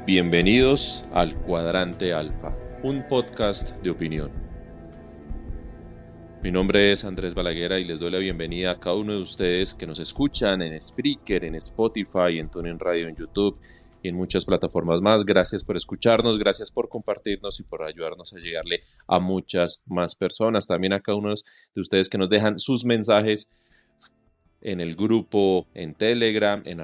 Bienvenidos al Cuadrante Alfa, un podcast de opinión. Mi nombre es Andrés Balaguer y les doy la bienvenida a cada uno de ustedes que nos escuchan en Spreaker, en Spotify, en TuneIn Radio, en YouTube y en muchas plataformas más. Gracias por escucharnos, gracias por compartirnos y por ayudarnos a llegarle a muchas más personas. También a cada uno de ustedes que nos dejan sus mensajes en el grupo en Telegram, en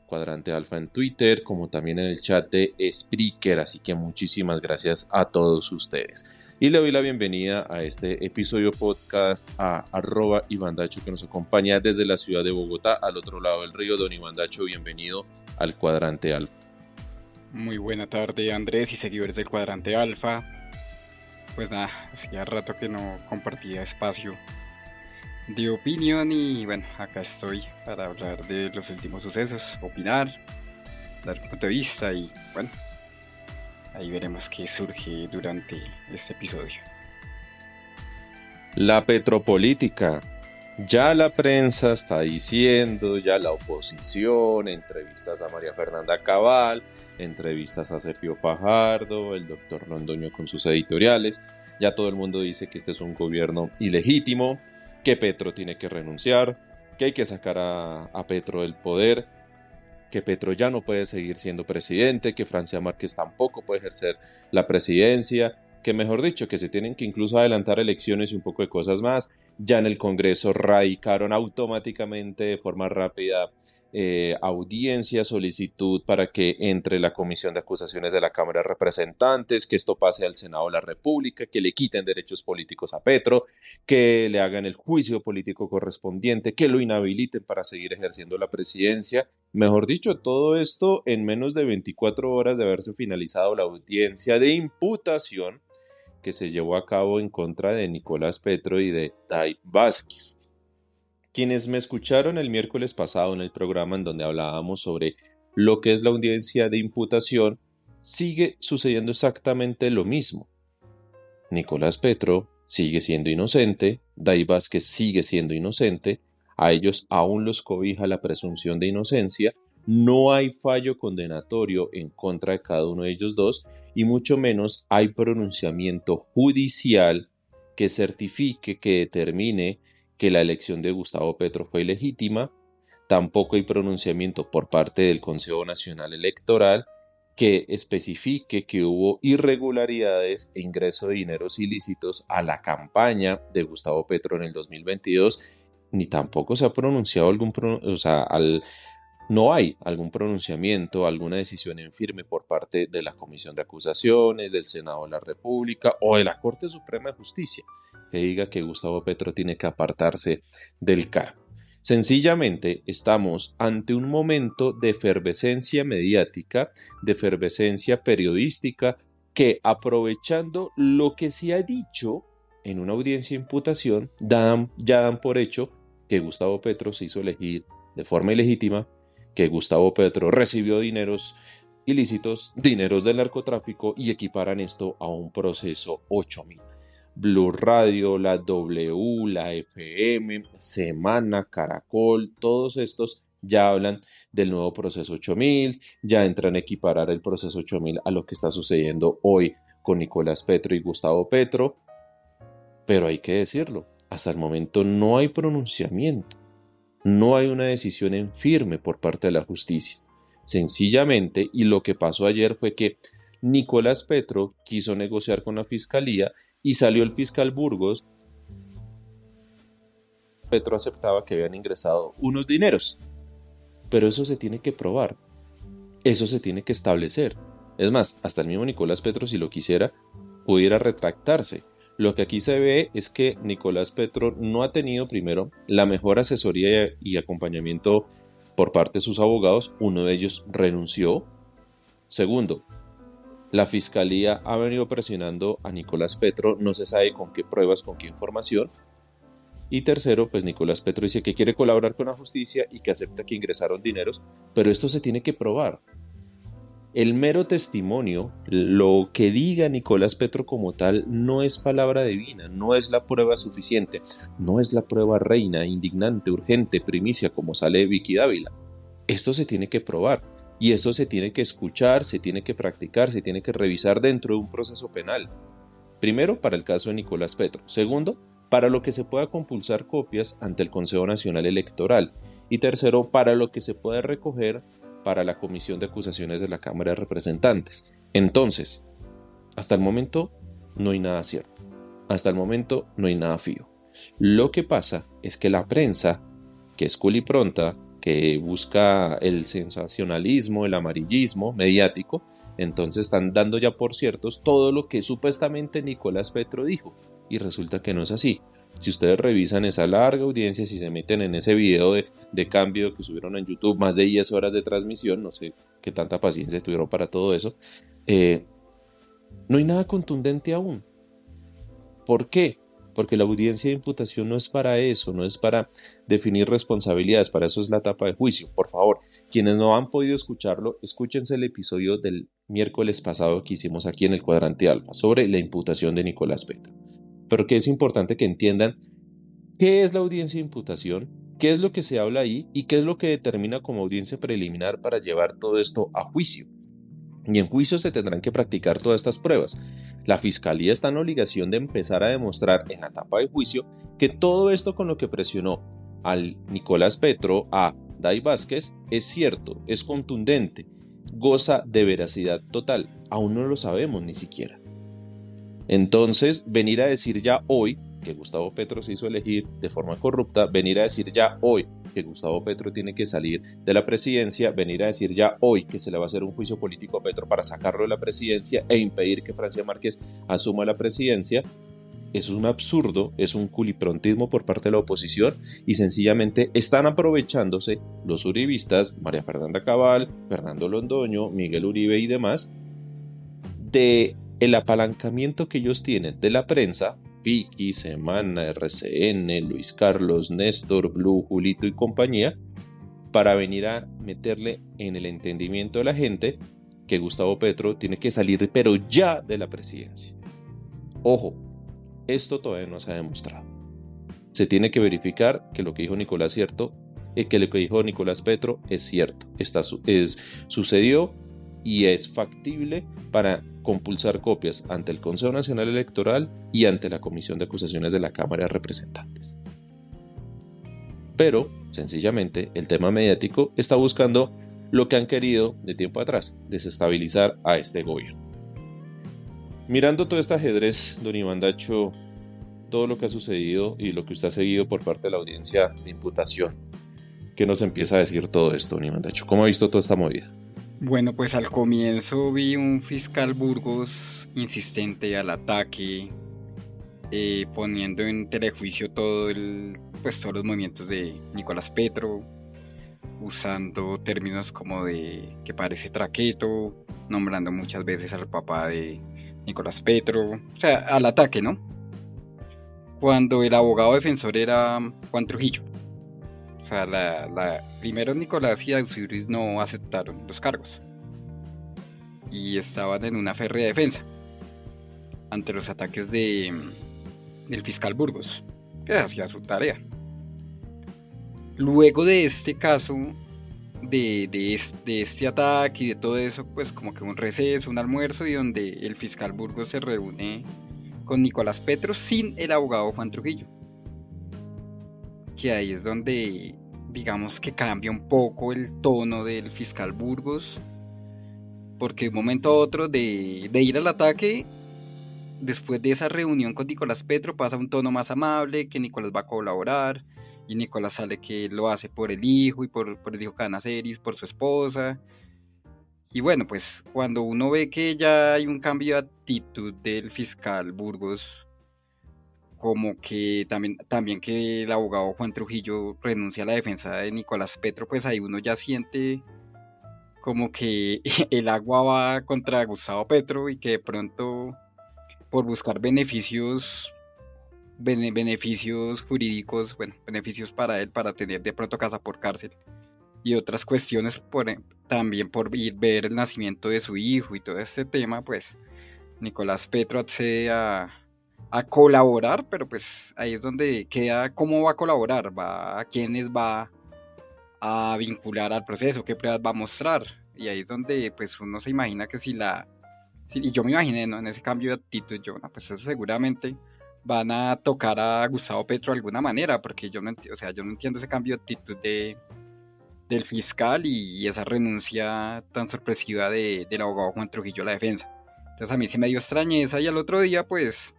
@cuadrantealfa en Twitter, como también en el chat de Spreaker, así que muchísimas gracias a todos ustedes. Y le doy la bienvenida a este episodio podcast a Iván Dacho, que nos acompaña desde la ciudad de Bogotá, al otro lado del río. Don Iván Dacho, bienvenido al Cuadrante Alfa. Muy buena tarde, Andrés y seguidores del Cuadrante Alfa. Pues nada, hacía rato que no compartía espacio de opinión y bueno, acá estoy para hablar de los últimos sucesos, opinar, dar un punto de vista y bueno, ahí veremos qué surge durante este episodio. La petropolítica. Ya la prensa está diciendo, ya la oposición, entrevistas a María Fernanda Cabal, entrevistas a Sergio Fajardo, el doctor Londoño con sus editoriales, ya todo el mundo dice que este es un gobierno ilegítimo, que Petro tiene que renunciar, que hay que sacar a Petro del poder, que Petro ya no puede seguir siendo presidente, que Francia Márquez tampoco puede ejercer la presidencia, que mejor dicho, que se tienen que incluso adelantar elecciones y un poco de cosas más. Ya en el Congreso radicaron automáticamente de forma rápida audiencia, solicitud para que entre la Comisión de Acusaciones de la Cámara de Representantes, que esto pase al Senado de la República, que le quiten derechos políticos a Petro, que le hagan el juicio político correspondiente, que lo inhabiliten para seguir ejerciendo la presidencia. Mejor dicho, todo esto en menos de 24 horas de haberse finalizado la audiencia de imputación que se llevó a cabo en contra de Nicolás Petro y de Dai Vázquez. Quienes me escucharon el miércoles pasado en el programa en donde hablábamos sobre lo que es la audiencia de imputación, sigue sucediendo exactamente lo mismo. Nicolás Petro sigue siendo inocente, Dai Vázquez sigue siendo inocente, a ellos aún los cobija la presunción de inocencia, no hay fallo condenatorio en contra de cada uno de ellos dos y mucho menos hay pronunciamiento judicial que certifique, que determine que la elección de Gustavo Petro fue ilegítima. Tampoco hay pronunciamiento por parte del Consejo Nacional Electoral que especifique que hubo irregularidades e ingreso de dineros ilícitos a la campaña de Gustavo Petro en el 2022, ni tampoco se ha pronunciado no hay algún pronunciamiento, alguna decisión en firme por parte de la Comisión de Acusaciones, del Senado de la República o de la Corte Suprema de Justicia que diga que Gustavo Petro tiene que apartarse del cargo. Sencillamente estamos ante un momento de efervescencia mediática, de efervescencia periodística, que aprovechando lo que se ha dicho en una audiencia de imputación, ya dan por hecho que Gustavo Petro se hizo elegir de forma ilegítima, que Gustavo Petro recibió dineros ilícitos, dineros del narcotráfico y equiparan esto a un proceso 8000. Blue Radio, la W, la FM, Semana, Caracol, todos estos ya hablan del nuevo proceso 8000, ya entran a equiparar el proceso 8000 a lo que está sucediendo hoy con Nicolás Petro y Gustavo Petro, pero hay que decirlo, hasta el momento no hay pronunciamiento, no hay una decisión en firme por parte de la justicia. Sencillamente, y lo que pasó ayer fue que Nicolás Petro quiso negociar con la fiscalía y salió el fiscal Burgos. Petro aceptaba que habían ingresado unos dineros, pero eso se tiene que probar, eso se tiene que establecer. Es más, hasta el mismo Nicolás Petro, si lo quisiera, pudiera retractarse. Lo que aquí se ve es que Nicolás Petro no ha tenido, primero, la mejor asesoría y acompañamiento por parte de sus abogados. Uno de ellos renunció. Segundo, la fiscalía ha venido presionando a Nicolás Petro, no se sabe con qué pruebas, con qué información. Y tercero, pues Nicolás Petro dice que quiere colaborar con la justicia y que acepta que ingresaron dineros, pero esto se tiene que probar. El mero testimonio, lo que diga Nicolás Petro como tal, no es palabra divina, no es la prueba suficiente, no es la prueba reina, indignante, urgente, primicia, como sale Vicky Dávila. Esto se tiene que probar. Y eso se tiene que escuchar, se tiene que practicar, se tiene que revisar dentro de un proceso penal. Primero, para el caso de Nicolás Petro. Segundo, para lo que se pueda compulsar copias ante el Consejo Nacional Electoral. Y tercero, para lo que se pueda recoger para la Comisión de Acusaciones de la Cámara de Representantes. Entonces, hasta el momento no hay nada cierto. Hasta el momento no hay nada fijo. Lo que pasa es que la prensa, que es culipronta, que busca el sensacionalismo, el amarillismo mediático, entonces están dando ya por ciertos todo lo que supuestamente Nicolás Petro dijo, y resulta que no es así. Si ustedes revisan esa larga audiencia, si se meten en ese video de cambio que subieron en YouTube, más de 10 horas de transmisión, no sé qué tanta paciencia tuvieron para todo eso, no hay nada contundente aún. ¿Por qué? Porque la audiencia de imputación no es para eso, no es para definir responsabilidades, para eso es la etapa de juicio. Por favor, quienes no han podido escucharlo, escúchense el episodio del miércoles pasado que hicimos aquí en el Cuadrante Alfa sobre la imputación de Nicolás Petro. Pero que es importante que entiendan qué es la audiencia de imputación, qué es lo que se habla ahí y qué es lo que determina como audiencia preliminar para llevar todo esto a juicio. Y en juicio se tendrán que practicar todas estas pruebas. La Fiscalía está en obligación de empezar a demostrar en la etapa de juicio que todo esto con lo que presionó al Nicolás Petro, a Day Vázquez, es cierto, es contundente, goza de veracidad total. Aún no lo sabemos ni siquiera. Entonces, venir a decir ya hoy que Gustavo Petro se hizo elegir de forma corrupta, venir a decir ya hoy que Gustavo Petro tiene que salir de la presidencia, venir a decir ya hoy que se le va a hacer un juicio político a Petro para sacarlo de la presidencia e impedir que Francia Márquez asuma la presidencia, es un absurdo, es un culiprontismo por parte de la oposición y sencillamente están aprovechándose los uribistas, María Fernanda Cabal, Fernando Londoño, Miguel Uribe y demás, de el apalancamiento que ellos tienen de la prensa, Vicky, Semana, RCN, Luis Carlos, Néstor, Blue, Julito y compañía, para venir a meterle en el entendimiento de la gente que Gustavo Petro tiene que salir, pero ya, de la presidencia. Ojo, esto todavía no se ha demostrado. Se tiene que verificar que lo que dijo Nicolás que lo que dijo Nicolás Petro es cierto, sucedió y es factible para compulsar copias ante el Consejo Nacional Electoral y ante la Comisión de Acusaciones de la Cámara de Representantes. Pero, sencillamente, el tema mediático está buscando lo que han querido de tiempo atrás, desestabilizar a este gobierno. Mirando todo este ajedrez, don Iván Dacho, todo lo que ha sucedido y lo que usted ha seguido por parte de la audiencia de imputación, ¿qué nos empieza a decir todo esto, don Iván Dacho? ¿Cómo ha visto toda esta movida? Bueno, pues al comienzo vi un fiscal Burgos insistente al ataque, poniendo en telejuicio todos los movimientos de Nicolás Petro, usando términos como de que parece traqueto, nombrando muchas veces al papá de Nicolás Petro, o sea, al ataque, ¿no? Cuando el abogado defensor era Juan Trujillo. O sea, primero Nicolás y Auxilis no aceptaron los cargos y estaban en una férrea defensa ante los ataques del fiscal Burgos, que hacía su tarea. Luego de este caso, de este ataque y de todo eso, pues como que un receso, un almuerzo, y donde el fiscal Burgos se reúne con Nicolás Petro sin el abogado Juan Trujillo. Que ahí es donde, digamos que cambia un poco el tono del fiscal Burgos, porque de un momento a otro de ir al ataque, después de esa reunión con Nicolás Petro pasa un tono más amable, que Nicolás va a colaborar, y Nicolás sale que lo hace por el hijo y por el hijo que van a hacer y por su esposa. Y bueno, pues cuando uno ve que ya hay un cambio de actitud del fiscal Burgos, como que también que el abogado Juan Trujillo renuncia a la defensa de Nicolás Petro, pues ahí uno ya siente como que el agua va contra Gustavo Petro y que de pronto por buscar beneficios jurídicos, bueno, beneficios para él, para tener de pronto casa por cárcel y otras cuestiones, también por ver el nacimiento de su hijo y todo este tema, pues Nicolás Petro accede a colaborar, pero pues ahí es donde queda cómo va a colaborar, a quiénes va a vincular al proceso, qué pruebas va a mostrar, Y ahí es donde pues uno se imagina que y yo me imaginé, ¿no? En ese cambio de actitud, yo, no, pues eso seguramente van a tocar a Gustavo Petro de alguna manera, porque yo no, o sea, yo no entiendo ese cambio de actitud del fiscal y esa renuncia tan sorpresiva del abogado Juan Trujillo a la defensa. Entonces a mí sí me dio extrañeza y al otro día pues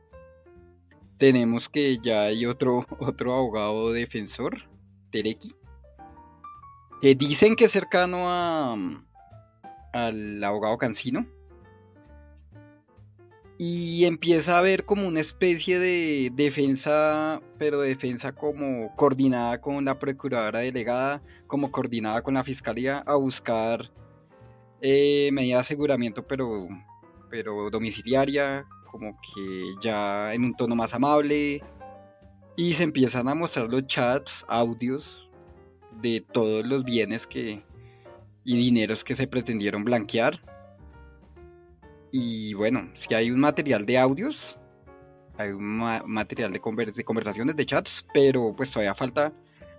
tenemos que ya hay otro abogado defensor, Terequi, que dicen que es cercano al abogado Cancino, y empieza a haber como una especie de defensa, pero defensa como coordinada con la procuradora delegada, como coordinada con la fiscalía a buscar medida de aseguramiento, pero domiciliaria, como que ya en un tono más amable, y se empiezan a mostrar los chats, audios de todos los bienes y dineros que se pretendieron blanquear. Y bueno, si hay un material de audios, hay un material de conversaciones, de chats, pero pues todavía falta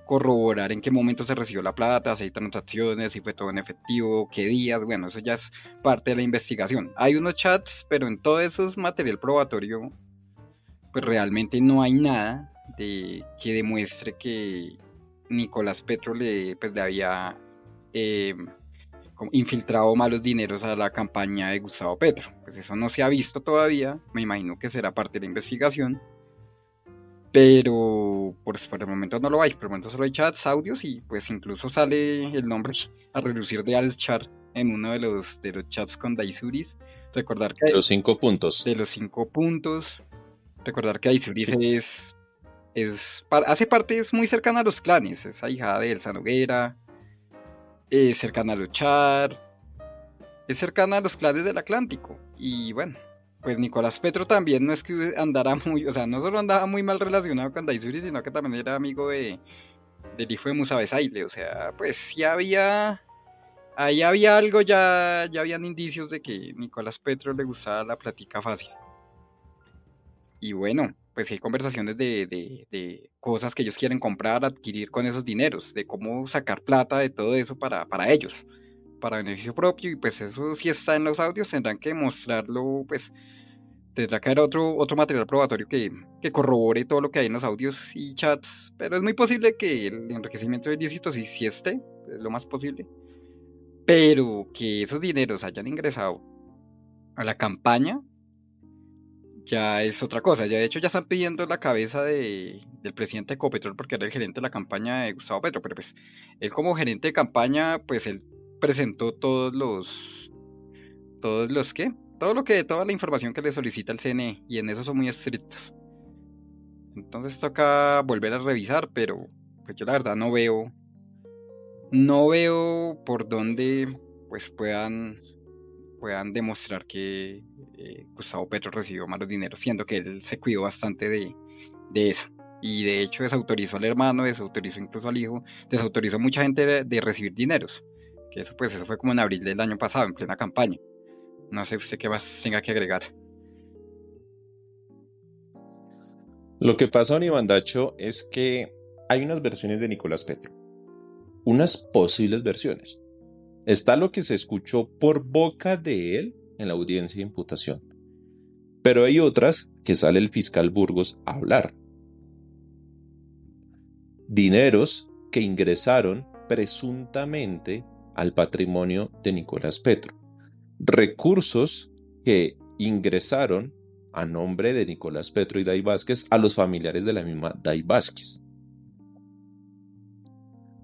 corroborar en qué momento se recibió la plata, si hay transacciones, si fue todo en efectivo, qué días, bueno, eso ya es parte de la investigación. Hay unos chats, pero en todo eso es material probatorio, pues realmente no hay nada que demuestre que Nicolás Petro pues, le había eh, como infiltrado malos dineros a la campaña de Gustavo Petro. Pues eso no se ha visto todavía, me imagino que será parte de la investigación, pero pues por el momento no lo hay, por el momento solo hay chats, audios y pues incluso sale el nombre a relucir de Alschar en uno de los chats con Daisuris. Recordar que Los 5 puntos. de los 5 puntos, recordar que Daisuris Sí. hace parte, es muy cercana a los clanes, es ahijada de Elsa Noguera, es cercana a Luchar, es cercana a los clanes del Atlántico. Y bueno, pues Nicolás Petro también no es que andara muy, o sea, no solo andaba muy mal relacionado con Daisuri, sino que también era amigo del hijo de Musa Besaile. O sea, pues sí ahí había algo, ya habían indicios de que Nicolás Petro le gustaba la platica fácil. Y bueno, pues hay conversaciones de cosas que ellos quieren comprar, adquirir con esos dineros, de cómo sacar plata de todo eso para ellos, para beneficio propio, y pues eso sí está en los audios, tendrán que mostrarlo, pues tendrá que haber otro material probatorio que corrobore todo lo que hay en los audios y chats, pero es muy posible que el enriquecimiento ilícito sí esté, es lo más posible, pero que esos dineros hayan ingresado a la campaña ya es otra cosa. Ya de hecho ya están pidiendo la cabeza del presidente de Ecopetrol porque era el gerente de la campaña de Gustavo Petro, pero pues él como gerente de campaña, pues él presentó toda la información que le solicita el CNE, y en eso son muy estrictos. Entonces toca volver a revisar, pero pues yo la verdad no veo por dónde pues puedan demostrar que Gustavo Petro recibió malos dineros, siendo que él se cuidó bastante de eso. Y de hecho desautorizó al hermano, desautorizó incluso al hijo, desautorizó a mucha gente de recibir dineros. Que eso fue como en abril del año pasado, en plena campaña. No sé usted qué más tenga que agregar. Lo que pasa, Don Iván Dacho, es que hay unas versiones de Nicolás Petro, unas posibles versiones. Está lo que se escuchó por boca de él en la audiencia de imputación, pero hay otras que sale el fiscal Burgos a hablar. Dineros que ingresaron presuntamente al patrimonio de Nicolás Petro. Recursos que ingresaron a nombre de Nicolás Petro y Day Vázquez a los familiares de la misma Day Vázquez.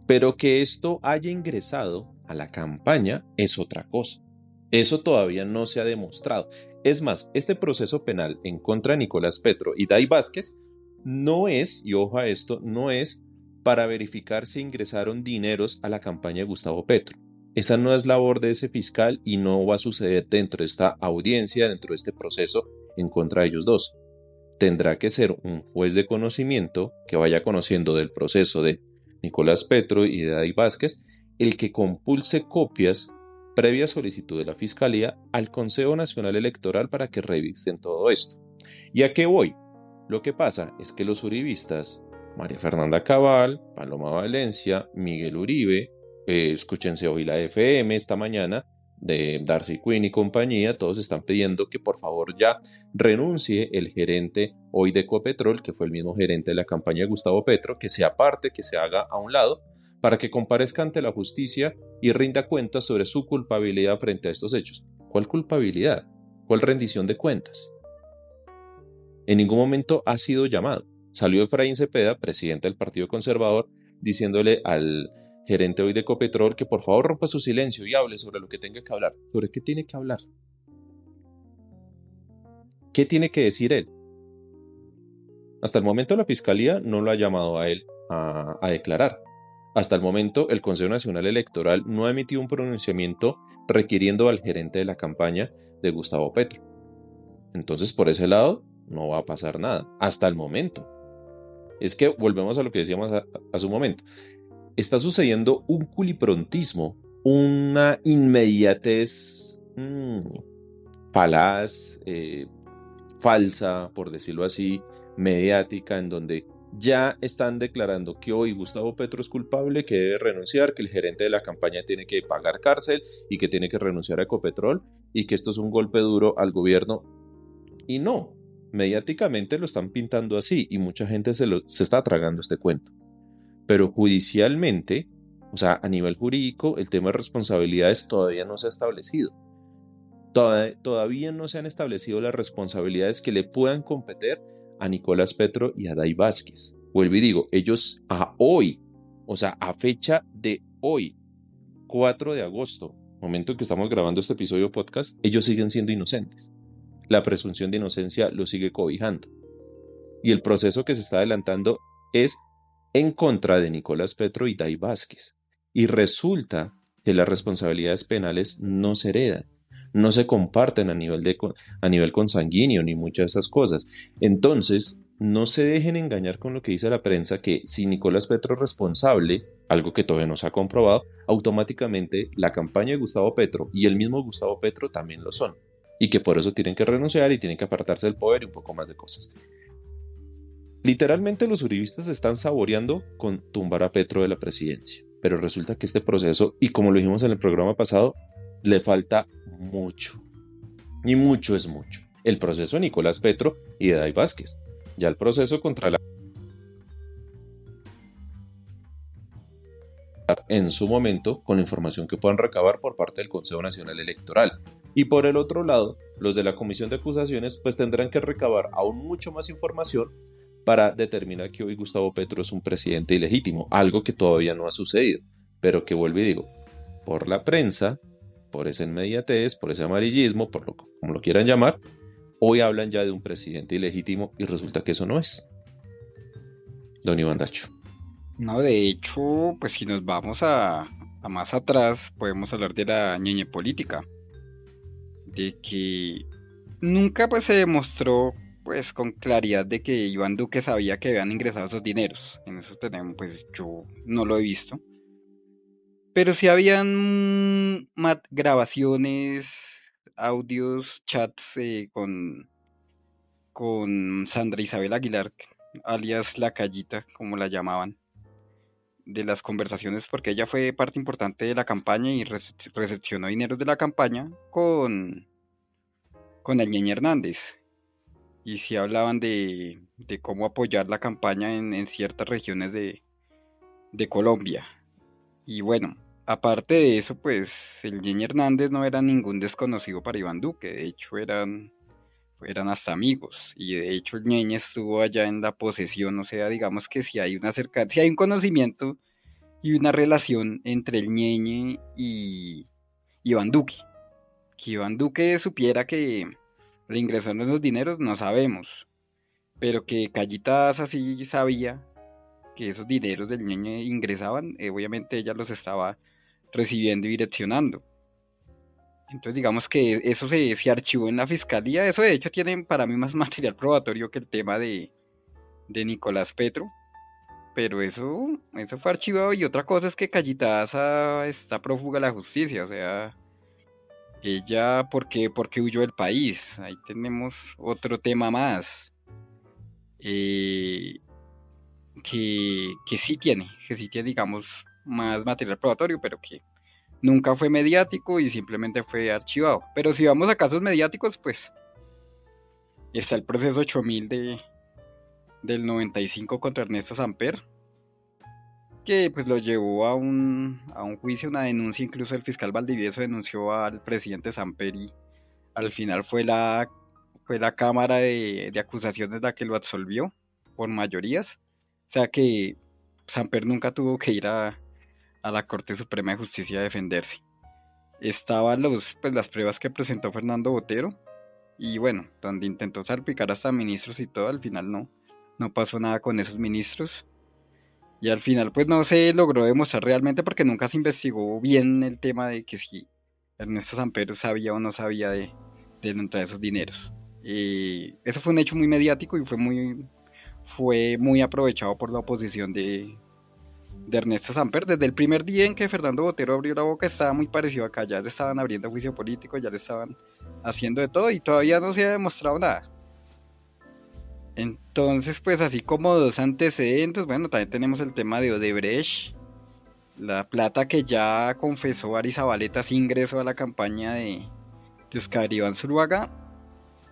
Pero que esto haya ingresado a la campaña es otra cosa. Eso todavía no se ha demostrado. Es más, este proceso penal en contra de Nicolás Petro y Day Vázquez no es, y ojo a esto, no es para verificar si ingresaron dineros a la campaña de Gustavo Petro. Esa no es labor de ese fiscal y no va a suceder dentro de esta audiencia, dentro de este proceso en contra de ellos dos. Tendrá que ser un juez de conocimiento que vaya conociendo del proceso de Nicolás Petro y de Day Vázquez, el que compulse copias previa solicitud de la Fiscalía al Consejo Nacional Electoral para que revisen todo esto. ¿Y a qué voy? Lo que pasa es que los uribistas, María Fernanda Cabal, Paloma Valencia, Miguel Uribe, Escúchense hoy la FM esta mañana de Darcy Quinn y compañía, todos están pidiendo que por favor ya renuncie el gerente hoy de Ecopetrol, que fue el mismo gerente de la campaña de Gustavo Petro, que se aparte, que se haga a un lado, para que comparezca ante la justicia y rinda cuentas sobre su culpabilidad frente a estos hechos. ¿Cuál culpabilidad? ¿Cuál rendición de cuentas? En ningún momento ha sido llamado. Salió Efraín Cepeda, presidente del Partido Conservador, diciéndole al gerente hoy de Ecopetrol que por favor rompa su silencio y hable sobre lo que tenga que hablar. ¿Sobre qué tiene que hablar? ¿Qué tiene que decir él? Hasta el momento la Fiscalía no lo ha llamado a él a declarar. Hasta el momento el Consejo Nacional Electoral no ha emitido un pronunciamiento requiriendo al gerente de la campaña de Gustavo Petro. Entonces por ese lado no va a pasar nada. Hasta el momento. Es que volvemos a lo que decíamos a su momento. Está sucediendo un culiprontismo, una inmediatez falaz, falsa, por decirlo así, mediática, en donde ya están declarando que hoy Gustavo Petro es culpable, que debe renunciar, que el gerente de la campaña tiene que pagar cárcel y que tiene que renunciar a Ecopetrol y que esto es un golpe duro al gobierno. Y no, mediáticamente lo están pintando así y mucha gente se está tragando este cuento. Pero judicialmente, o sea, a nivel jurídico, el tema de responsabilidades todavía no se ha establecido. Todavía no se han establecido las responsabilidades que le puedan competir a Nicolás Petro y a Dai Vázquez. Vuelvo y digo, ellos a hoy, o sea, a fecha de hoy, 4 de agosto, momento en que estamos grabando este episodio podcast, ellos siguen siendo inocentes. La presunción de inocencia lo sigue cobijando. Y el proceso que se está adelantando es en contra de Nicolás Petro y Dai Vázquez. Y resulta que las responsabilidades penales no se heredan, no se comparten a nivel consanguíneo ni muchas de esas cosas. Entonces, no se dejen engañar con lo que dice la prensa, que si Nicolás Petro es responsable, algo que todavía no se ha comprobado, automáticamente la campaña de Gustavo Petro y el mismo Gustavo Petro también lo son. Y que por eso tienen que renunciar y tienen que apartarse del poder y un poco más de cosas. Literalmente los uribistas están saboreando con tumbar a Petro de la presidencia, pero resulta que este proceso, y como lo dijimos en el programa pasado, le falta mucho, y mucho es mucho. El proceso de Nicolás Petro y de Dai Vázquez, ya el proceso contra la en su momento con la información que puedan recabar por parte del Consejo Nacional Electoral. Y por el otro lado, los de la Comisión de Acusaciones pues tendrán que recabar aún mucho más información para determinar que hoy Gustavo Petro es un presidente ilegítimo, algo que todavía no ha sucedido, pero que vuelvo y digo, por la prensa, por esa inmediatez, por ese amarillismo, como lo quieran llamar, hoy hablan ya de un presidente ilegítimo y resulta que eso no es. Don Iván Dacho. No, de hecho, pues si nos vamos a más atrás, podemos hablar de la ñeñe política, de que nunca pues se demostró pues con claridad de que Iván Duque sabía que habían ingresado esos dineros. En eso tenemos, pues yo no lo he visto. Pero sí habían grabaciones, audios, chats con Sandra Isabel Aguilar, alias La Callita, como la llamaban, de las conversaciones, porque ella fue parte importante de la campaña y recepcionó dineros de la campaña con el Ñeñe Hernández. Y sí hablaban de cómo apoyar la campaña en ciertas regiones de Colombia. Y bueno, aparte de eso, pues el Ñeñe Hernández no era ningún desconocido para Iván Duque, de hecho eran hasta amigos, y de hecho el Ñeñe estuvo allá en la posesión, o sea, digamos que si hay un conocimiento y una relación entre el Ñeñe y Iván Duque. Que Iván Duque supiera que le ingresaron los dineros, no sabemos, pero que Callitas así sabía que esos dineros del Ñeñe ingresaban, obviamente ella los estaba recibiendo y direccionando. Entonces digamos que eso se archivó en la fiscalía, eso de hecho tiene para mí más material probatorio que el tema de Nicolás Petro, pero eso fue archivado. Y otra cosa es que Callitaza está prófuga de la justicia, o sea, ella, por qué huyó del país? Ahí tenemos otro tema más, eh, que sí tiene, digamos, más material probatorio, pero que nunca fue mediático y simplemente fue archivado. Pero si vamos a casos mediáticos, pues está el proceso 8000 del 95 contra Ernesto Samper, que pues lo llevó a un juicio, una denuncia, incluso el fiscal Valdivieso denunció al presidente Samper y al final fue la Cámara de Acusaciones la que lo absolvió por mayorías. O sea que Samper nunca tuvo que ir a la Corte Suprema de Justicia a defenderse. Estaban pues, las pruebas que presentó Fernando Botero y bueno, donde intentó salpicar hasta ministros y todo, al final no pasó nada con esos ministros. Y al final pues no se logró demostrar realmente porque nunca se investigó bien el tema de que si Ernesto Samper sabía o no sabía de la entrada de esos dineros. Eso fue un hecho muy mediático y fue muy aprovechado por la oposición de Ernesto Samper. Desde el primer día en que Fernando Botero abrió la boca estaba muy parecido acá, ya le estaban abriendo juicio político, ya le estaban haciendo de todo y todavía no se ha demostrado nada. Entonces, pues así como dos antecedentes, bueno, también tenemos el tema de Odebrecht, la plata que ya confesó Ari Zabaleta sin ingreso a la campaña de Oscar Iván Zuluaga.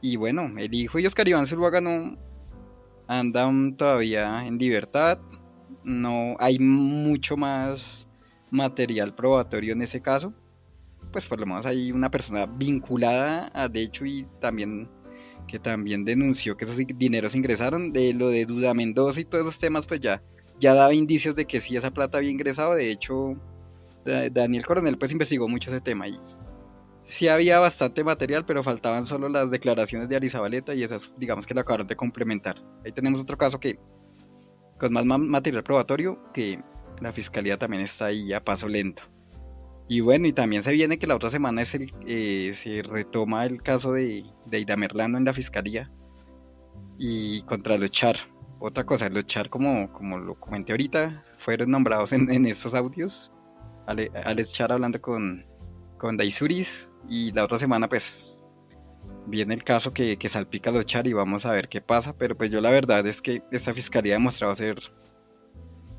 Y bueno, el hijo de Oscar Iván Zuluaga no andan todavía en libertad. No hay mucho más material probatorio en ese caso. Pues por lo menos hay una persona vinculada a hecho y también que también denunció que esos dineros ingresaron. De lo de Duda Mendoza y todos esos temas, pues ya daba indicios de que sí esa plata había ingresado. De hecho, Daniel Coronel pues investigó mucho ese tema y sí había bastante material, pero faltaban solo las declaraciones de Arizabaleta y esas digamos que lo acabaron de complementar. Ahí tenemos otro caso que con más material probatorio que la fiscalía también está ahí a paso lento. Y bueno, y también se viene que la otra semana se retoma el caso de Ida Merlano en la fiscalía y contra los Char. Otra cosa, los Char, como lo comenté ahorita, fueron nombrados en estos audios. Alex Char hablando con Daisuris y la otra semana pues viene el caso que salpica a los Char y vamos a ver qué pasa. Pero pues yo la verdad es que esta fiscalía ha demostrado ser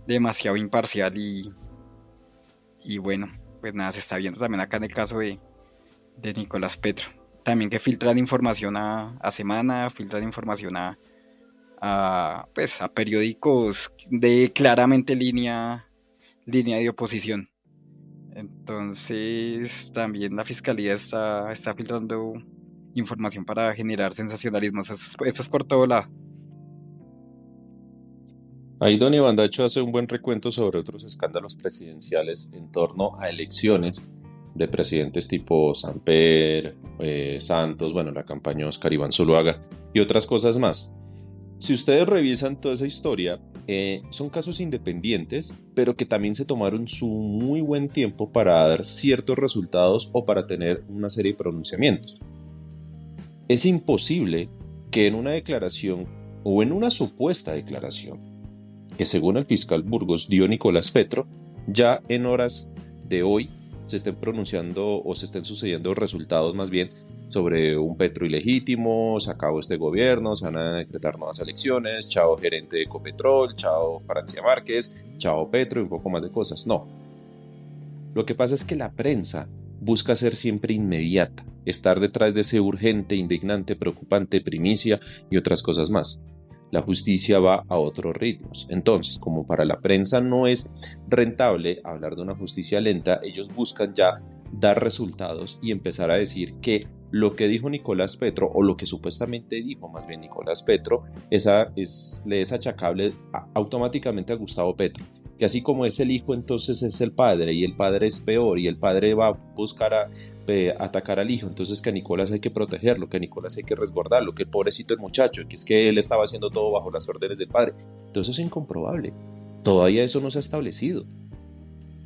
demasiado imparcial y bueno, pues nada, se está viendo también acá en el caso de Nicolás Petro. También que filtran información a Semana, filtran información pues a periódicos de claramente línea de oposición. Entonces también la fiscalía está filtrando información para generar sensacionalismo. Eso es por todo lado. Ahí don Iván Dacho hace un buen recuento sobre otros escándalos presidenciales en torno a elecciones de presidentes tipo Samper, Santos, bueno, la campaña Oscar Iván Zuluaga y otras cosas más. Si ustedes revisan toda esa historia, son casos independientes, pero que también se tomaron su muy buen tiempo para dar ciertos resultados o para tener una serie de pronunciamientos. Es imposible que en una declaración o en una supuesta declaración que según el fiscal Burgos dio Nicolás Petro, ya en horas de hoy se estén pronunciando o se estén sucediendo resultados más bien sobre un Petro ilegítimo, se acabó este gobierno, se van a decretar nuevas elecciones, chao gerente de Ecopetrol, chao Francia Márquez, chao Petro y un poco más de cosas. No. Lo que pasa es que la prensa busca ser siempre inmediata, estar detrás de ese urgente, indignante, preocupante, primicia y otras cosas más. La justicia va a otros ritmos. Entonces, como para la prensa no es rentable hablar de una justicia lenta, ellos buscan ya dar resultados y empezar a decir que lo que dijo Nicolás Petro, o lo que supuestamente dijo más bien Nicolás Petro, le es achacable automáticamente a Gustavo Petro. Que así como es el hijo, entonces es el padre, y el padre es peor, y el padre va a buscar atacar al hijo, entonces que a Nicolás hay que protegerlo, que a Nicolás hay que resguardarlo, que el pobrecito el muchacho, que es que él estaba haciendo todo bajo las órdenes del padre. Todo eso es incomprobable, todavía eso no se ha establecido.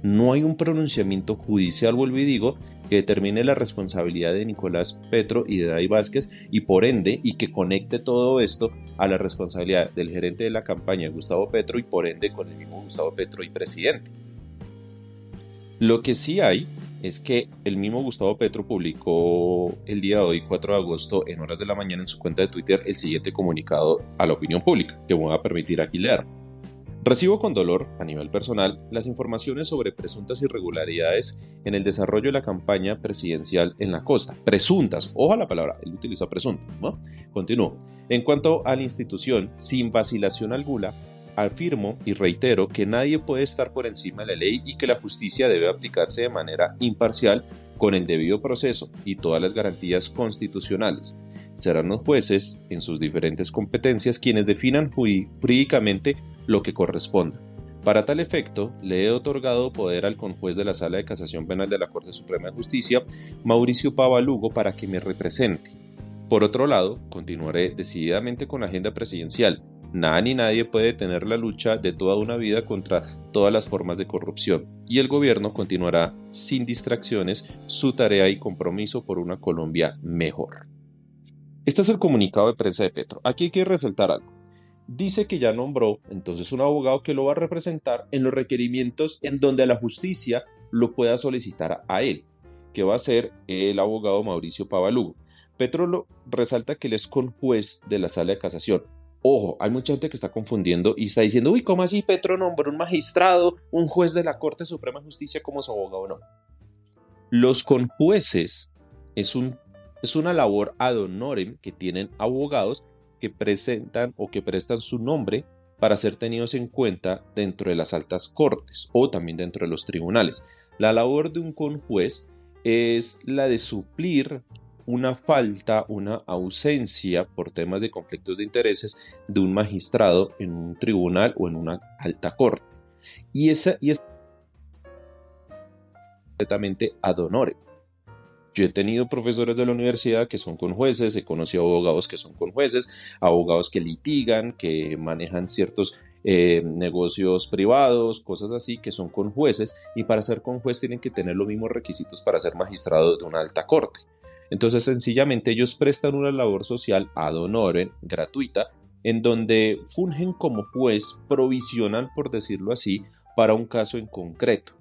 No hay un pronunciamiento judicial, vuelvo y digo, que determine la responsabilidad de Nicolás Petro y de Day Vázquez y por ende, y que conecte todo esto a la responsabilidad del gerente de la campaña, Gustavo Petro, y por ende con el mismo Gustavo Petro y presidente. Lo que sí hay es que el mismo Gustavo Petro publicó el día de hoy, 4 de agosto, en horas de la mañana en su cuenta de Twitter, el siguiente comunicado a la opinión pública, que voy a permitir aquí leer. Recibo con dolor, a nivel personal, las informaciones sobre presuntas irregularidades en el desarrollo de la campaña presidencial en la costa. Presuntas, ojo a la palabra, él utiliza presuntas, ¿no? Continúo. En cuanto a la institución, sin vacilación alguna, afirmo y reitero que nadie puede estar por encima de la ley y que la justicia debe aplicarse de manera imparcial con el debido proceso y todas las garantías constitucionales. Serán los jueces, en sus diferentes competencias, quienes definan jurídicamente lo que corresponda. Para tal efecto, le he otorgado poder al conjuez de la Sala de Casación Penal de la Corte Suprema de Justicia, Mauricio Pava Lugo, para que me represente. Por otro lado, continuaré decididamente con la agenda presidencial. Nada ni nadie puede detener la lucha de toda una vida contra todas las formas de corrupción, y el gobierno continuará sin distracciones su tarea y compromiso por una Colombia mejor. Este es el comunicado de prensa de Petro. Aquí hay que resaltar algo. Dice que ya nombró entonces un abogado que lo va a representar en los requerimientos en donde la justicia lo pueda solicitar a él, que va a ser el abogado Mauricio Pava Lugo. Petro resalta que él es conjuez de la Sala de Casación. Ojo, hay mucha gente que está confundiendo y está diciendo, uy, ¿cómo así Petro nombró un magistrado, un juez de la Corte Suprema de Justicia como su abogado? No. Los conjueces es una labor ad honorem que tienen abogados que presentan o que prestan su nombre para ser tenidos en cuenta dentro de las altas cortes o también dentro de los tribunales. La labor de un conjuez es la de suplir una falta, una ausencia por temas de conflictos de intereses de un magistrado en un tribunal o en una alta corte. Y es completamente ad honorem. Yo he tenido profesores de la universidad que son conjueces, he conocido abogados que son conjueces, abogados que litigan, que manejan ciertos negocios privados, cosas así, que son conjueces, y para ser conjuez tienen que tener los mismos requisitos para ser magistrado de una alta corte. Entonces, sencillamente ellos prestan una labor social ad honorem, gratuita, en donde fungen como juez provisional, por decirlo así, para un caso en concreto.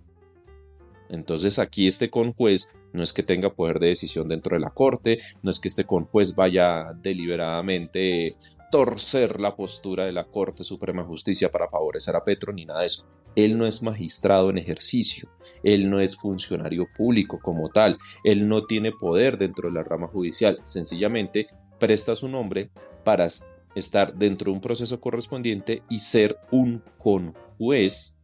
Entonces aquí este conjuez no es que tenga poder de decisión dentro de la corte, no es que este conjuez vaya deliberadamente torcer la postura de la Corte Suprema de Justicia para favorecer a Petro ni nada de eso. Él no es magistrado en ejercicio, él no es funcionario público como tal, él no tiene poder dentro de la rama judicial, sencillamente presta su nombre para estar dentro de un proceso correspondiente y ser un conjuez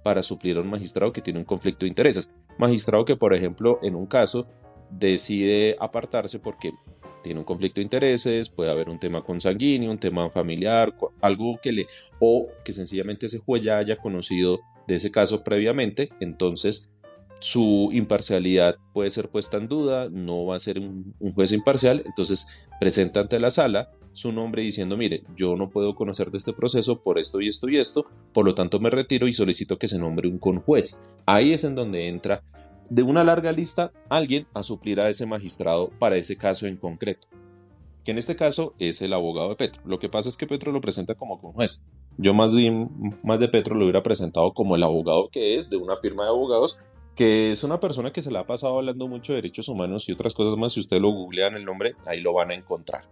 para suplir a un magistrado que tiene un conflicto de intereses. Magistrado que, por ejemplo, en un caso decide apartarse porque tiene un conflicto de intereses, puede haber un tema consanguíneo, un tema familiar, algo o que sencillamente ese juez ya haya conocido de ese caso previamente, entonces su imparcialidad puede ser puesta en duda, no va a ser un juez imparcial, entonces presenta ante la sala su nombre diciendo, mire, yo no puedo conocer de este proceso por esto y esto y esto, por lo tanto me retiro y solicito que se nombre un conjuez. Ahí es en donde entra de una larga lista alguien a suplir a ese magistrado para ese caso en concreto, que en este caso es el abogado de Petro. Lo que pasa es que Petro lo presenta como conjuez. Yo más de Petro lo hubiera presentado como el abogado que es de una firma de abogados, que es una persona que se la ha pasado hablando mucho de derechos humanos y otras cosas más. Si ustedes lo googlean el nombre, ahí lo van a encontrar.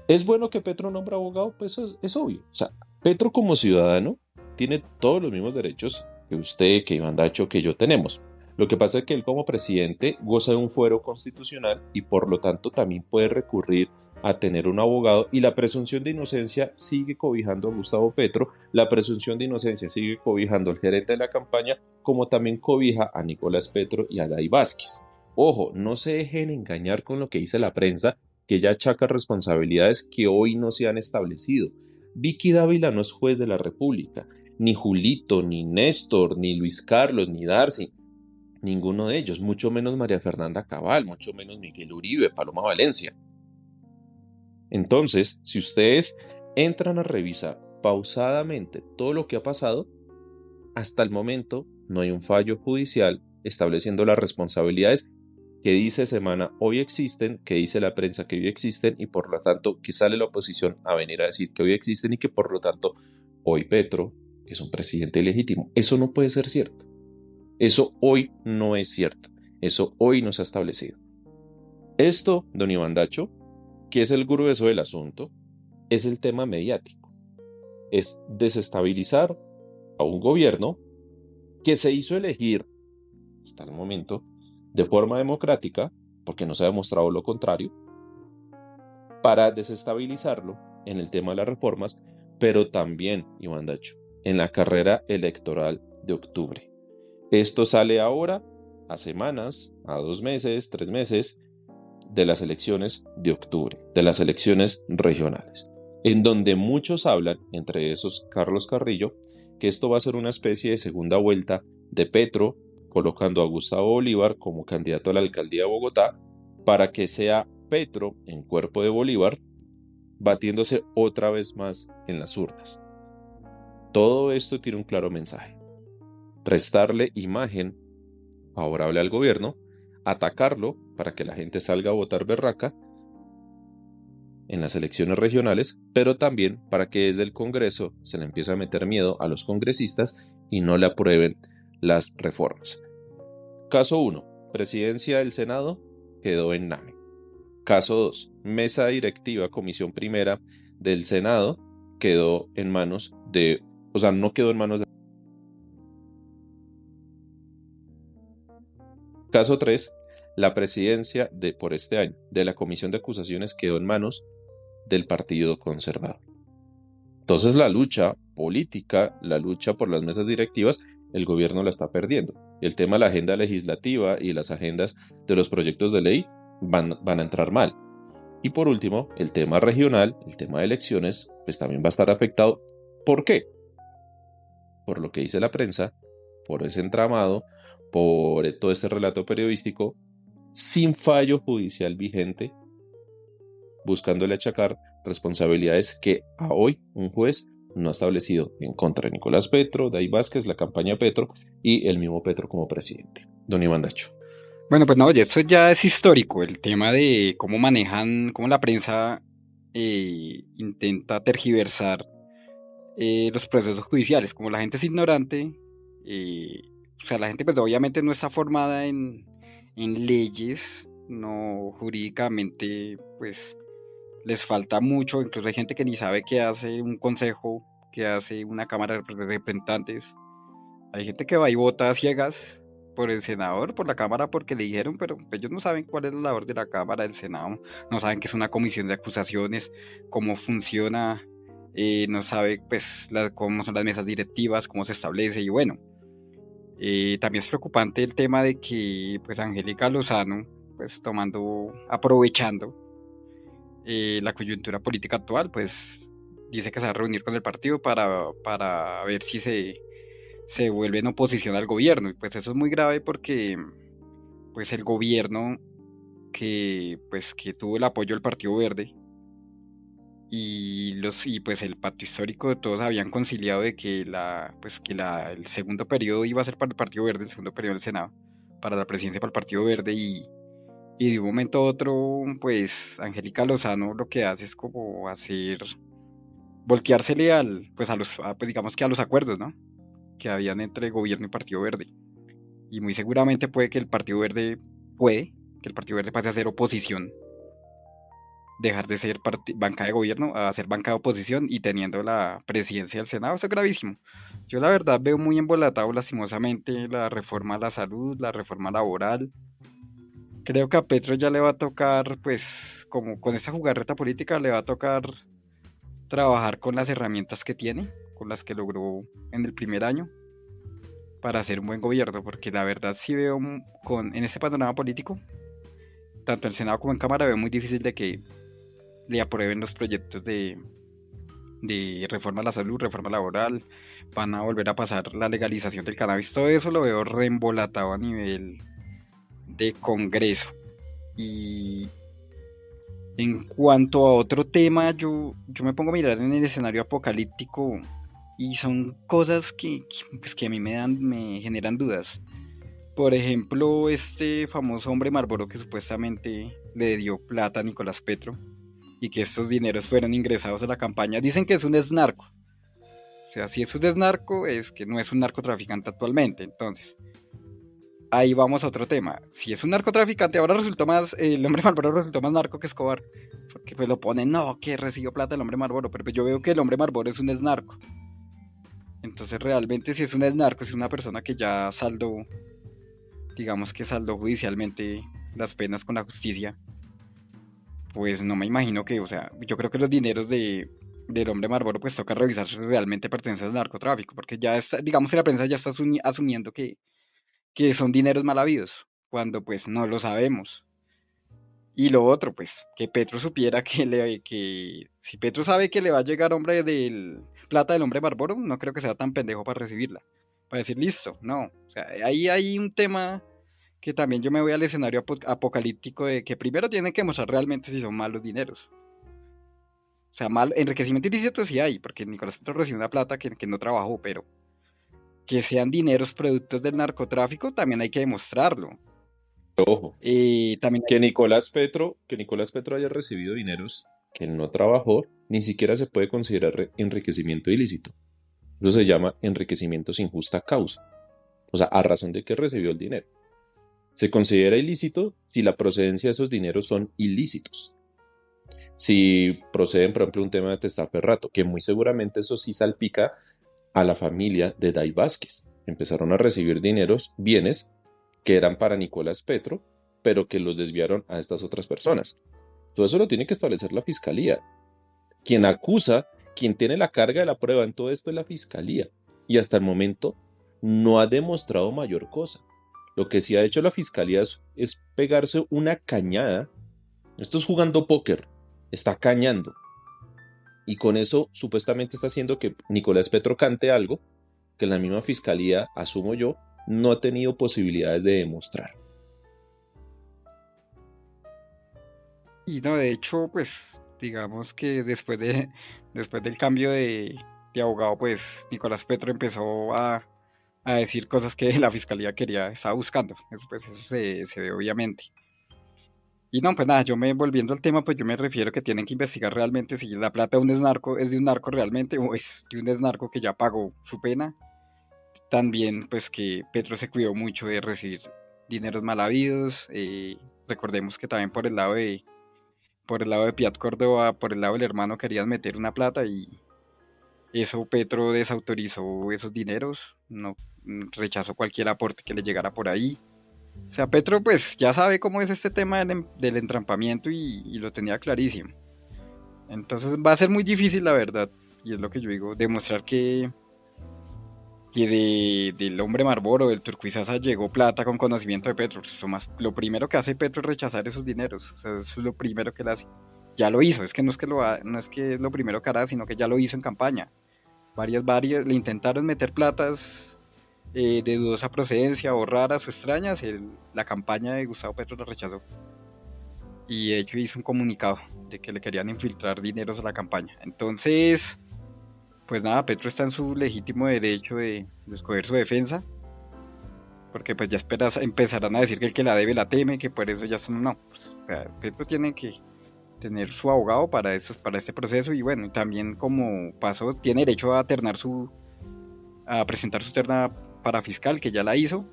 ¿Es bueno que Petro nombre abogado? Pues es obvio. O sea, Petro como ciudadano tiene todos los mismos derechos que usted, que Iván Dacho, que yo tenemos. Lo que pasa es que él como presidente goza de un fuero constitucional y por lo tanto también puede recurrir a tener un abogado, y la presunción de inocencia sigue cobijando a Gustavo Petro, la presunción de inocencia sigue cobijando al gerente de la campaña, como también cobija a Nicolás Petro y a Gay Vázquez. Ojo, no se dejen engañar con lo que dice la prensa, que ya achaca responsabilidades que hoy no se han establecido. Vicky Dávila no es juez de la República, ni Julito, ni Néstor, ni Luis Carlos, ni Darcy, ninguno de ellos, mucho menos María Fernanda Cabal, mucho menos Miguel Uribe, Paloma Valencia. Entonces, si ustedes entran a revisar pausadamente todo lo que ha pasado, hasta el momento no hay un fallo judicial estableciendo las responsabilidades que dice Semana hoy existen, que dice la prensa que hoy existen, y por lo tanto que sale la oposición a venir a decir que hoy existen y que por lo tanto hoy Petro es un presidente ilegítimo. Eso no puede ser cierto. Eso hoy no es cierto. Eso hoy no se ha establecido. Esto, don Iván Dacho, que es el grueso del asunto, es el tema mediático. es desestabilizar a un gobierno que se hizo elegir hasta el momento de forma democrática, porque no se ha demostrado lo contrario, para desestabilizarlo en el tema de las reformas, pero también, Iván Dacho, en la carrera electoral de octubre. Esto sale ahora, a semanas, a 2 meses, 3 meses, de las elecciones de octubre, de las elecciones regionales, en donde muchos hablan, entre esos Carlos Carrillo, que esto va a ser una especie de segunda vuelta de Petro, colocando a Gustavo Bolívar como candidato a la alcaldía de Bogotá, para que sea Petro en cuerpo de Bolívar, batiéndose otra vez más en las urnas. Todo esto tiene un claro mensaje: restarle imagen favorable al gobierno, atacarlo para que la gente salga a votar berraca en las elecciones regionales, pero también para que desde el Congreso se le empiece a meter miedo a los congresistas y no le aprueben las reformas. Caso 1, presidencia del Senado, quedó en NAME. Caso 2, mesa directiva, comisión primera del Senado, quedó en manos de, no quedó en manos de... Caso 3, la presidencia por este año de la comisión de acusaciones quedó en manos del Partido Conservador. Entonces la lucha política, la lucha por las mesas directivas, el gobierno la está perdiendo. El tema de la agenda legislativa y las agendas de los proyectos de ley van a entrar mal. Y por último, el tema regional, el tema de elecciones, pues también va a estar afectado. ¿Por qué? Por lo que dice la prensa, por ese entramado, por todo este relato periodístico, sin fallo judicial vigente, buscándole achacar responsabilidades que a hoy un juez no ha establecido en contra de Nicolás Petro, Day Vázquez, la campaña Petro y el mismo Petro como presidente. Don Iván Dacho. Bueno, pues no, eso ya es histórico, el tema de cómo manejan, cómo la prensa intenta tergiversar los procesos judiciales. Como la gente es ignorante, la gente pues obviamente no está formada en leyes, no jurídicamente, pues les falta mucho. Incluso hay gente que ni sabe qué hace un consejo, qué hace una cámara de representantes. Hay gente que va y vota a ciegas por el senador, por la cámara, porque le dijeron, pero ellos no saben cuál es la labor de la cámara, del senado, no saben qué es una comisión de acusaciones, cómo funciona, no sabe pues cómo son las mesas directivas, cómo se establece. Y bueno, también es preocupante el tema de que pues Angélica Lozano, pues aprovechando la coyuntura política actual, pues dice que se va a reunir con el partido para ver si se vuelve en oposición al gobierno. Y pues eso es muy grave porque pues el gobierno que tuvo el apoyo del Partido Verde y pues el pacto histórico de todos habían conciliado de que el segundo periodo iba a ser para el Partido Verde, el segundo periodo del Senado, para la presidencia para el Partido Verde. Y de un momento a otro, pues Angélica Lozano lo que hace es como volteársele digamos que a los acuerdos, ¿no?, que habían entre gobierno y Partido Verde. Y muy seguramente puede que el Partido Verde pase a ser oposición, dejar de ser banca de gobierno a ser banca de oposición y teniendo la presidencia del Senado. Eso es gravísimo. Yo la verdad veo muy embolatado lastimosamente la reforma a la salud, la reforma laboral. Creo que a Petro ya le va a tocar, pues, como con esta jugarreta política, le va a tocar trabajar con las herramientas que tiene, con las que logró en el primer año, para hacer un buen gobierno, porque la verdad sí veo en este panorama político, tanto en Senado como en Cámara, veo muy difícil de que le aprueben los proyectos de reforma a la salud, reforma laboral. Van a volver a pasar la legalización del cannabis. Todo eso lo veo reembolatado a nivel de Congreso. Y en cuanto a otro tema, yo me pongo a mirar en el escenario apocalíptico y son cosas que a mí me generan dudas. Por ejemplo, este famoso hombre Marlboro que supuestamente le dio plata a Nicolás Petro y que estos dineros fueron ingresados a la campaña. Dicen que es un exnarco. O sea, si es un exnarco, es que no es un narcotraficante actualmente. Entonces, ahí vamos a otro tema. Si es un narcotraficante, ahora el hombre Marlboro resultó más narco que Escobar. porque pues lo ponen, no, que recibió plata el hombre Marlboro, pero pues yo veo que el hombre Marlboro es un narco. Entonces realmente si es un narco, si es una persona que ya saldó, digamos que saldó judicialmente las penas con la justicia, pues no me imagino que, o sea, yo creo que los dineros del hombre Marlboro pues toca revisar si realmente pertenecen al narcotráfico, porque ya está, digamos que la prensa ya está asumiendo que son dineros mal habidos, cuando pues no lo sabemos. Y lo otro, pues, que Petro supiera que si Petro sabe que le va a llegar hombre del plata del hombre Marlboro, no creo que sea tan pendejo para recibirla. Para decir, listo, no. O sea, ahí hay un tema que también yo me voy al escenario apocalíptico de que primero tienen que mostrar realmente si son malos dineros. O sea, mal, enriquecimiento ilícito sí hay, porque Nicolás Petro recibe una plata que no trabajó, pero que sean dineros productos del narcotráfico también hay que demostrarlo. Ojo, También que Nicolás Petro haya recibido dineros que él no trabajó, ni siquiera se puede considerar enriquecimiento ilícito. Eso se llama enriquecimiento sin justa causa. O sea, a razón de que recibió el dinero. Se considera ilícito si la procedencia de esos dineros son ilícitos. Si proceden, por ejemplo, un tema de testaferrato, que muy seguramente eso sí salpica a la familia de Day Vázquez. Empezaron a recibir dineros, bienes, que eran para Nicolás Petro, pero que los desviaron a estas otras personas. Todo eso lo tiene que establecer la fiscalía. Quien acusa, quien tiene la carga de la prueba en todo esto es la fiscalía. Y hasta el momento no ha demostrado mayor cosa. Lo que sí ha hecho la fiscalía es pegarse una cañada. Esto es jugando póker. Está cañando. Y con eso supuestamente está haciendo que Nicolás Petro cante algo que la misma fiscalía, asumo yo, no ha tenido posibilidades de demostrar. Y no, de hecho, pues, digamos que después del cambio de abogado, pues, Nicolás Petro empezó a decir cosas que la fiscalía estaba buscando. Eso, pues, eso se ve obviamente. Y no, pues nada, volviendo al tema, pues yo me refiero que tienen que investigar realmente si la plata de un narco es de un narco realmente o es de un narco que ya pagó su pena. También, pues, que Petro se cuidó mucho de recibir dineros mal habidos. Recordemos que también por el lado de Piat Córdoba, por el lado del hermano querían meter una plata y eso Petro desautorizó esos dineros, no rechazó cualquier aporte que le llegara por ahí. O sea, Petro pues ya sabe cómo es este tema del entrampamiento y lo tenía clarísimo. Entonces va a ser muy difícil, la verdad, y es lo que yo digo, demostrar que del hombre Marlboro, del Turquizasa, llegó plata con conocimiento de Petro. Eso más, lo primero que hace Petro es rechazar esos dineros. O sea, eso es lo primero que él hace. Ya lo hizo, es que no es que es lo primero que hará, sino que ya lo hizo en campaña. Varias, le intentaron meter platas de dudosa procedencia o raras o extrañas. La campaña de Gustavo Petro la rechazó. Y de hecho hizo un comunicado de que le querían infiltrar dineros a la campaña. Entonces, pues nada, Petro está en su legítimo derecho de escoger su defensa, porque pues ya empezarán a decir que el que la debe la teme, que por eso ya son, no, pues, o sea, Petro tiene que tener su abogado para este proceso y bueno, también como pasó, tiene derecho a presentar su terna para fiscal, que ya la hizo,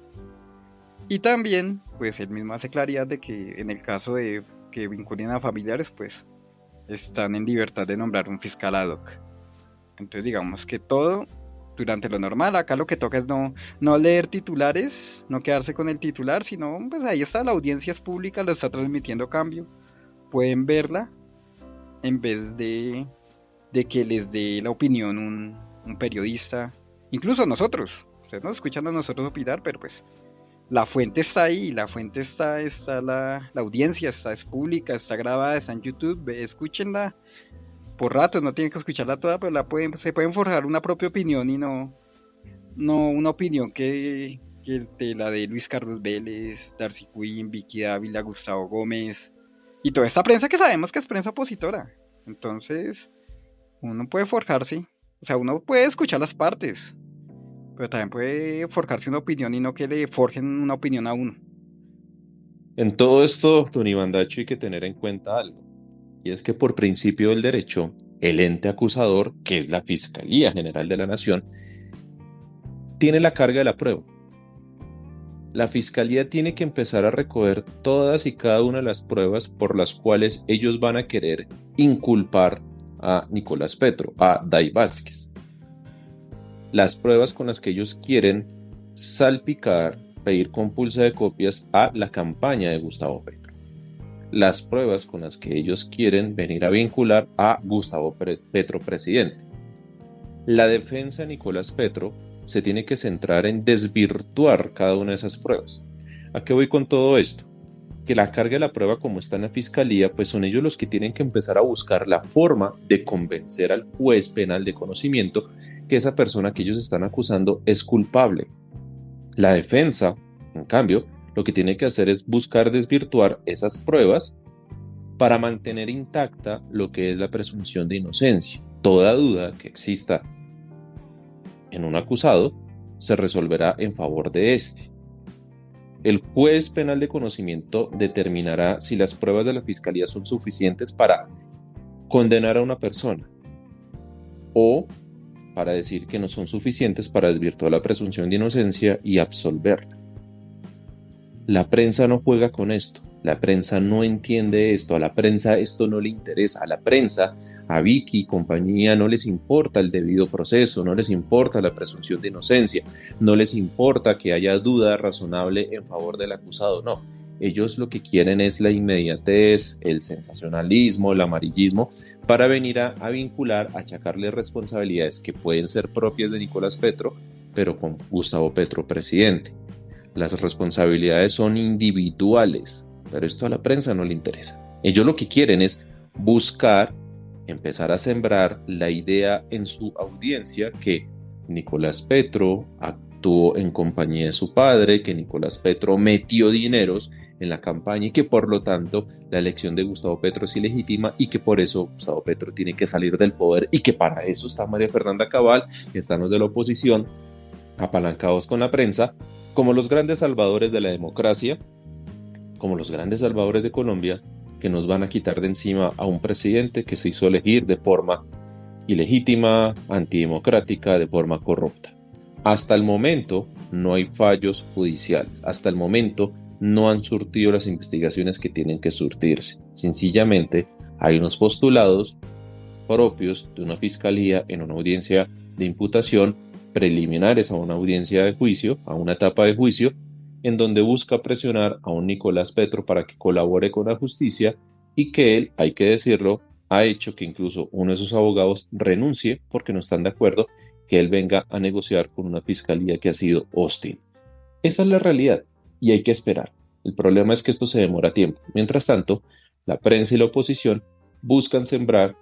y también, pues él mismo hace claridad de que en el caso de que vinculen a familiares, pues están en libertad de nombrar un fiscal ad hoc. Entonces digamos que todo durante lo normal, acá lo que toca es no leer titulares, no quedarse con el titular, sino pues ahí está, la audiencia es pública, lo está transmitiendo Cambio, pueden verla en vez de que les dé la opinión un periodista, incluso nosotros, ustedes nos escuchan a nosotros opinar, pero pues la fuente está ahí, está la audiencia, es pública, está grabada, está en YouTube, escúchenla por ratos, no tienen que escucharla toda, pero se pueden forjar una propia opinión y no una opinión que la de Luis Carlos Vélez, Darcy Quinn, Vicky Dávila, Gustavo Gómez y toda esta prensa que sabemos que es prensa opositora. Entonces, uno puede forjarse, o sea, uno puede escuchar las partes, pero también puede forjarse una opinión y no que le forjen una opinión a uno. En todo esto, don Iván Dacho, hay que tener en cuenta algo, y es que por principio del derecho, el ente acusador, que es la Fiscalía General de la Nación, tiene la carga de la prueba. La fiscalía tiene que empezar a recoger todas y cada una de las pruebas por las cuales ellos van a querer inculpar a Nicolás Petro, a Dai Vázquez. Las pruebas con las que ellos quieren salpicar, pedir compulsa de copias a la campaña de Gustavo Petro. Las pruebas con las que ellos quieren venir a vincular a Gustavo Petro presidente. La defensa de Nicolás Petro se tiene que centrar en desvirtuar cada una de esas pruebas. ¿A qué voy con todo esto? Que la carga de la prueba, como está en la fiscalía, pues son ellos los que tienen que empezar a buscar la forma de convencer al juez penal de conocimiento que esa persona que ellos están acusando es culpable. La defensa, en cambio, lo que tiene que hacer es buscar desvirtuar esas pruebas para mantener intacta lo que es la presunción de inocencia. Toda duda que exista en un acusado se resolverá en favor de éste. El juez penal de conocimiento determinará si las pruebas de la fiscalía son suficientes para condenar a una persona o para decir que no son suficientes para desvirtuar la presunción de inocencia y absolverla. La prensa no juega con esto, la prensa no entiende esto, a la prensa esto no le interesa, a la prensa, a Vicky y compañía no les importa el debido proceso, no les importa la presunción de inocencia, no les importa que haya duda razonable en favor del acusado, no. Ellos lo que quieren es la inmediatez, el sensacionalismo, el amarillismo, para venir a vincular, a achacarle responsabilidades que pueden ser propias de Nicolás Petro, pero con Gustavo Petro presidente. Las responsabilidades son individuales, pero esto a la prensa no le interesa. Ellos lo que quieren es buscar, empezar a sembrar la idea en su audiencia que Nicolás Petro actuó en compañía de su padre, que Nicolás Petro metió dineros en la campaña y que por lo tanto la elección de Gustavo Petro es ilegítima y que por eso Gustavo Petro tiene que salir del poder y que para eso está María Fernanda Cabal, que están los de la oposición apalancados con la prensa, como los grandes salvadores de la democracia, como los grandes salvadores de Colombia, que nos van a quitar de encima a un presidente que se hizo elegir de forma ilegítima, antidemocrática, de forma corrupta. Hasta el momento no hay fallos judiciales, hasta el momento no han surtido las investigaciones que tienen que surtirse. Sencillamente hay unos postulados propios de una fiscalía en una audiencia de imputación, preliminares a una audiencia de juicio, a una etapa de juicio, en donde busca presionar a un Nicolás Petro para que colabore con la justicia y que él, hay que decirlo, ha hecho que incluso uno de sus abogados renuncie porque no están de acuerdo que él venga a negociar con una fiscalía que ha sido hostil. Esa es la realidad y hay que esperar. El problema es que esto se demora tiempo. Mientras tanto, la prensa y la oposición buscan sembrar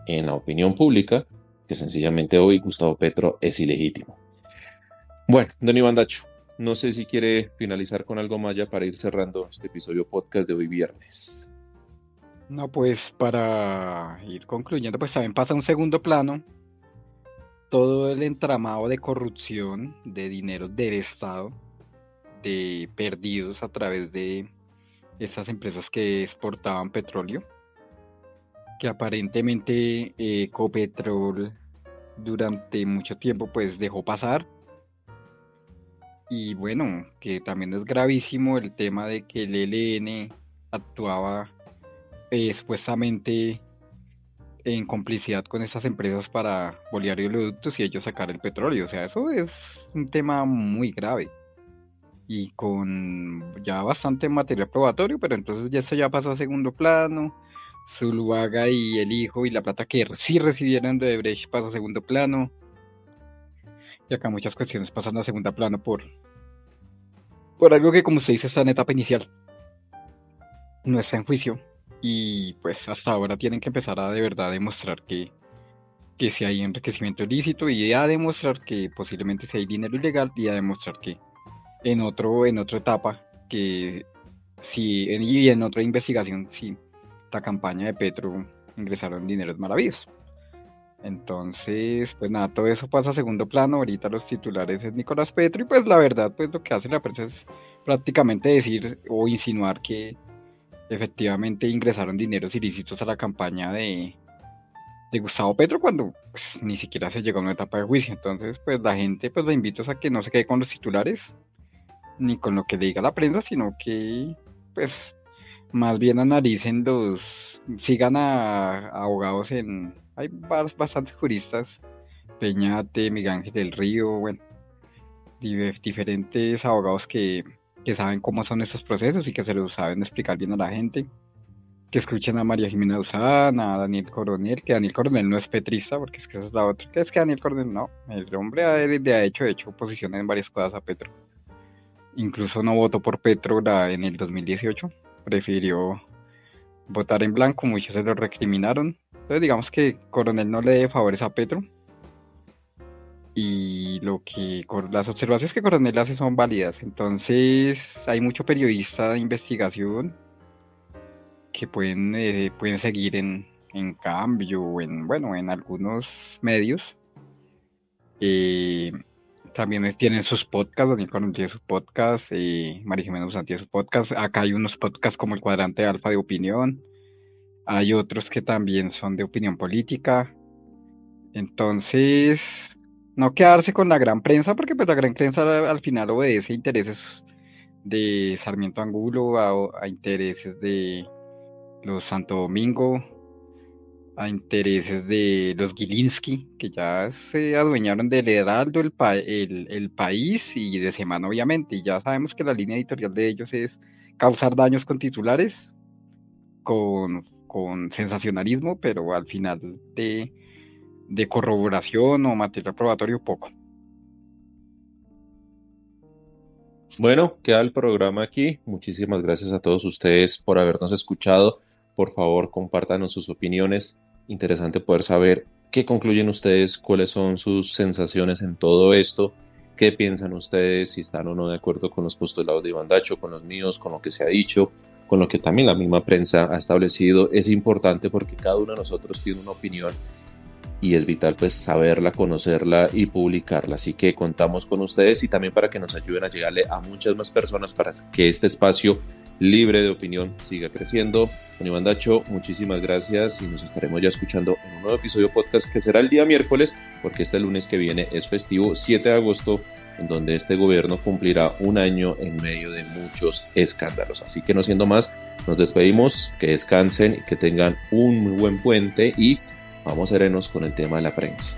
en la opinión pública que sencillamente hoy Gustavo Petro es ilegítimo. Bueno, don Iván Dacho, no sé si quiere finalizar con algo más ya para ir cerrando este episodio podcast de hoy viernes. No, pues para ir concluyendo, pues también pasa a un segundo plano todo el entramado de corrupción, de dinero del Estado, de perdidos a través de estas empresas que exportaban petróleo, que aparentemente Ecopetrol durante mucho tiempo pues dejó pasar. Y bueno, que también es gravísimo el tema de que el ELN actuaba supuestamente en complicidad con estas empresas para bolear oleoductos y ellos sacar el petróleo. O sea, eso es un tema muy grave y con ya bastante material probatorio, pero entonces ya esto ya pasó a segundo plano. Zuluaga y el hijo y la plata que sí recibieron de Odebrecht pasa a segundo plano. Y acá muchas cuestiones pasan a segundo plano por algo que, como usted dice, está en etapa inicial. No está en juicio. Y pues hasta ahora tienen que empezar a de verdad demostrar que si hay enriquecimiento ilícito y a demostrar que posiblemente si hay dinero ilegal y a demostrar que en otra etapa que si y en otra investigación si la campaña de Petro ingresaron dineros maravillosos. Entonces, pues nada, todo eso pasa a segundo plano. Ahorita los titulares es Nicolás Petro y pues la verdad, pues lo que hace la prensa es prácticamente decir o insinuar que efectivamente ingresaron dineros ilícitos a la campaña de Gustavo Petro cuando pues, ni siquiera se llegó a una etapa de juicio. Entonces, pues la gente, pues la invito a que no se quede con los titulares, ni con lo que le diga la prensa, sino que, pues, más bien analicen sigan a abogados hay bastantes juristas, Peñate, Miguel Ángel del Río, bueno, diferentes abogados que saben cómo son estos procesos y que se los saben explicar bien a la gente. Que escuchen a María Jimena Duzán, a Daniel Coronel, que Daniel Coronel no es petrista, porque es que esa es la otra, que es que Daniel Coronel no, el hombre ha hecho oposición en varias cosas a Petro. Incluso no votó por Petro en el 2018, prefirió votar en blanco, muchos se lo recriminaron. Entonces digamos que Coronel no le debe favores a Petro, y las observaciones que Coronel hace son válidas. Entonces hay mucho periodista de investigación que pueden seguir en Cambio o en algunos medios. Eh, También tienen sus podcasts, Daniel Coronel tiene su podcast, María Jimena Duzán tiene su podcast. Acá hay unos podcasts como el Cuadrante Alfa de Opinión. Hay otros que también son de opinión política. Entonces, no quedarse con la gran prensa, porque pues la gran prensa al final obedece a intereses de Sarmiento Angulo, a intereses de los Santo Domingo, a intereses de los Gilinski, que ya se adueñaron del Heraldo, el País y de Semana, obviamente. Y ya sabemos que la línea editorial de ellos es causar daños con titulares, con sensacionalismo, pero al final de corroboración o material probatorio poco. Bueno, queda el programa aquí. Muchísimas gracias a todos ustedes por habernos escuchado. Por favor, compártanos sus opiniones. Interesante poder saber qué concluyen ustedes, cuáles son sus sensaciones en todo esto, qué piensan ustedes, si están o no de acuerdo con los postulados de Iván Dacho, con los míos, con lo que se ha dicho, con lo que también la misma prensa ha establecido. Es importante porque cada uno de nosotros tiene una opinión y es vital pues saberla, conocerla y publicarla. Así que contamos con ustedes y también para que nos ayuden a llegarle a muchas más personas para que este espacio libre de opinión siga creciendo. Don Iván Dacho, muchísimas gracias y nos estaremos ya escuchando en un nuevo episodio podcast que será el día miércoles, porque este lunes que viene es festivo 7 de agosto, en donde este gobierno cumplirá un año en medio de muchos escándalos. Así que no siendo más, nos despedimos, que descansen y que tengan un muy buen puente y vamos serenos con el tema de la prensa.